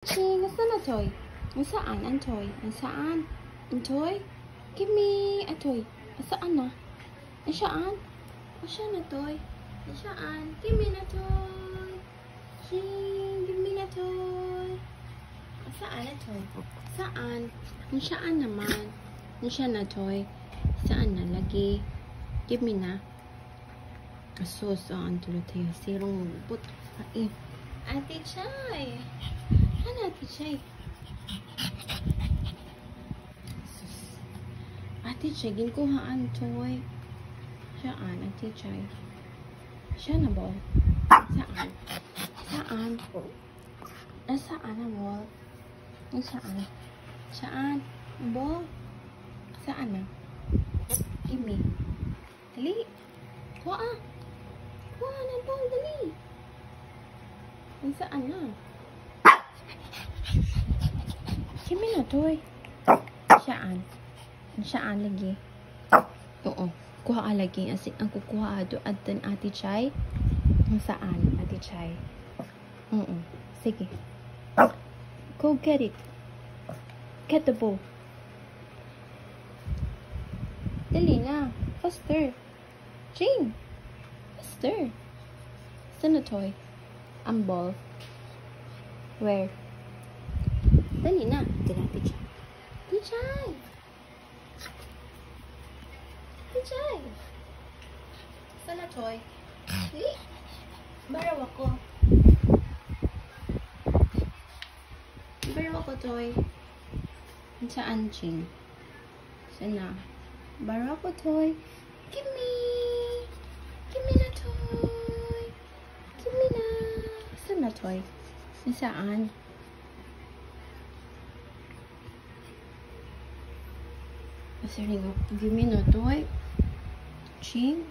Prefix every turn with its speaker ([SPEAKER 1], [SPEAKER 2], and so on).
[SPEAKER 1] Ching, nasaan na toy? Nasaan ang toy? Nasaan? Ang toy? Give me a toy. Nasaan na? Nasaan? Nasaan na toy? Nasaan? Give me na toy. Ching, give me na toy. Nasaan na toy? Saan? Nasaan naman? Nasaan na toy? Saan na lagi? Give me na. Aso, saan tulad tayo? Sirong but. Ay, Ate Chay. Ano, Ate Chay? Ate Chay, ginkuhaan toy. Saan, Ate Chay? Saan na ball? Saan? Saan? Nasaan na ball? Saan? Saan? Ball? Saan na? Give me. Dali. Kuha ah. Kuha na ball, dali. Saan na? Give me na toy. Saan? Saan lagi? Oo. Kuha ka lagi. As in, ang kukuha ato at Ate Chay. Saan, Ate Chay? Oo. Sige. Go get it. Get the ball. Dali na. Faster. Jane. Faster. Saan na toy? Ang ball. Where? Dali na. Dali, Ate Chay. Ate Chay. Ate Chay. Saan na toy? Dali. Baraw ako. Baraw ako, toy. Saan, Ching? Saan na? Baraw ako, toy. Give me. Give me na, toy. Give me na. Saan na, toy? Saan? Give me na, toy. Ching?